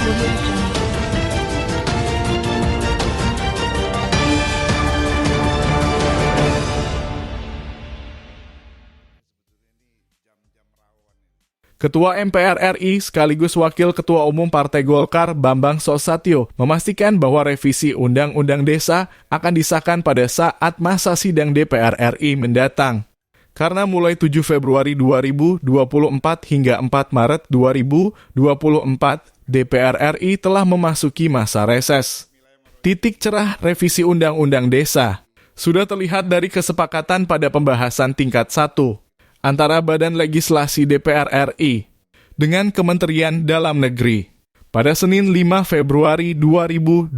Ketua MPR RI sekaligus Wakil Ketua Umum Partai Golkar Bambang Susatyo memastikan bahwa revisi Undang-Undang Desa akan disahkan pada saat masa sidang DPR RI mendatang. Karena mulai 7 Februari 2024 hingga 4 Maret 2024, DPR RI telah memasuki masa reses. Titik cerah revisi Undang-Undang Desa sudah terlihat dari kesepakatan pada pembahasan tingkat 1 antara Badan Legislasi DPR RI dengan Kementerian Dalam Negeri pada Senin 5 Februari 2024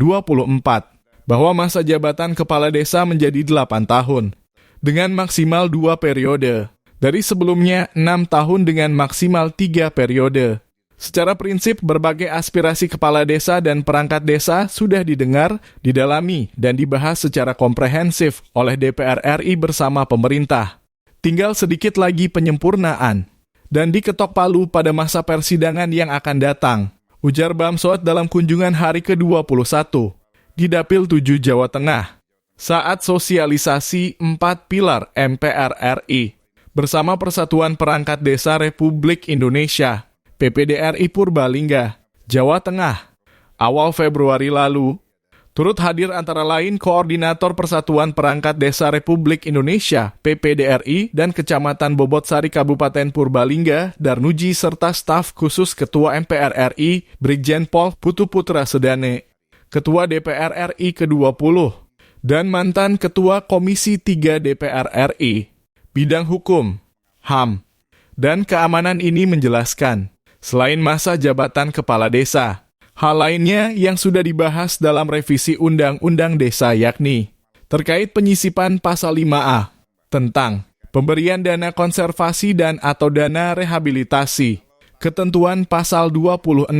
bahwa masa jabatan Kepala Desa menjadi 8 tahun dengan maksimal 2 periode dari sebelumnya 6 tahun dengan maksimal 3 periode. Secara prinsip, berbagai aspirasi kepala desa dan perangkat desa sudah didengar, didalami, dan dibahas secara komprehensif oleh DPR RI bersama pemerintah. Tinggal sedikit lagi penyempurnaan dan diketok palu pada masa persidangan yang akan datang, ujar Bamsud dalam kunjungan hari ke-21 di Dapil 7 Jawa Tengah saat sosialisasi 4 pilar MPR RI bersama Persatuan Perangkat Desa Republik Indonesia PPDRI Purbalingga, Jawa Tengah, awal Februari lalu. Turut hadir antara lain Koordinator Persatuan Perangkat Desa Republik Indonesia PPDRI dan Kecamatan Bobotsari Kabupaten Purbalingga, Darnuji, serta staf khusus Ketua MPR RI Brigjen Pol Putu Putra Sedane, Ketua DPR RI ke-20, dan mantan Ketua Komisi 3 DPR RI, Bidang Hukum, HAM, dan Keamanan ini menjelaskan, selain masa jabatan Kepala Desa, hal lainnya yang sudah dibahas dalam revisi Undang-Undang Desa yakni terkait penyisipan pasal 5A tentang pemberian dana konservasi dan atau dana rehabilitasi, ketentuan pasal 26,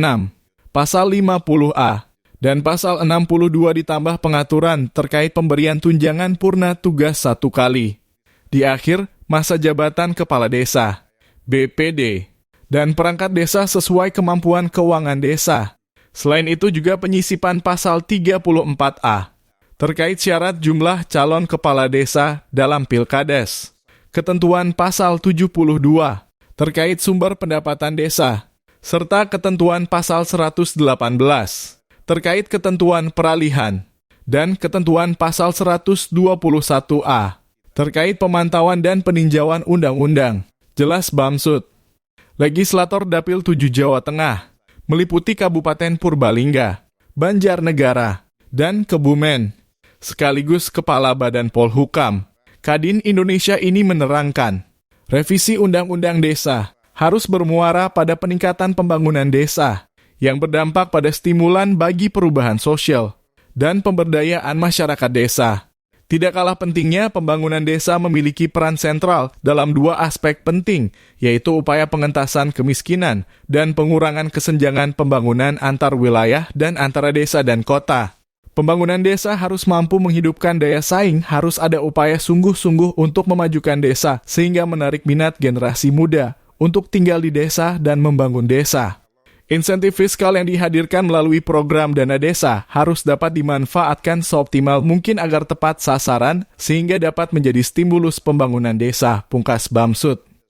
pasal 50A, dan pasal 62 ditambah pengaturan terkait pemberian tunjangan purna tugas 1 kali di akhir masa jabatan Kepala Desa, BPD, dan perangkat desa sesuai kemampuan keuangan desa. Selain itu juga penyisipan pasal 34A terkait syarat jumlah calon kepala desa dalam pilkades. Ketentuan pasal 72 terkait sumber pendapatan desa, serta ketentuan pasal 118 terkait ketentuan peralihan, dan ketentuan pasal 121A terkait pemantauan dan peninjauan undang-undang. Jelas Bamsud. Legislator Dapil 7 Jawa Tengah meliputi Kabupaten Purbalingga, Banjarnegara, dan Kebumen, sekaligus Kepala Badan Polhukam. Kadin Indonesia ini menerangkan, revisi Undang-Undang Desa harus bermuara pada peningkatan pembangunan desa yang berdampak pada stimulan bagi perubahan sosial dan pemberdayaan masyarakat desa. Tidak kalah pentingnya, pembangunan desa memiliki peran sentral dalam 2 aspek penting, yaitu upaya pengentasan kemiskinan dan pengurangan kesenjangan pembangunan antar wilayah dan antara desa dan kota. Pembangunan desa harus mampu menghidupkan daya saing, harus ada upaya sungguh-sungguh untuk memajukan desa, sehingga menarik minat generasi muda untuk tinggal di desa dan membangun desa. Insentif fiskal yang dihadirkan melalui program dana desa harus dapat dimanfaatkan seoptimal mungkin agar tepat sasaran sehingga dapat menjadi stimulus pembangunan desa, pungkas Bamsud.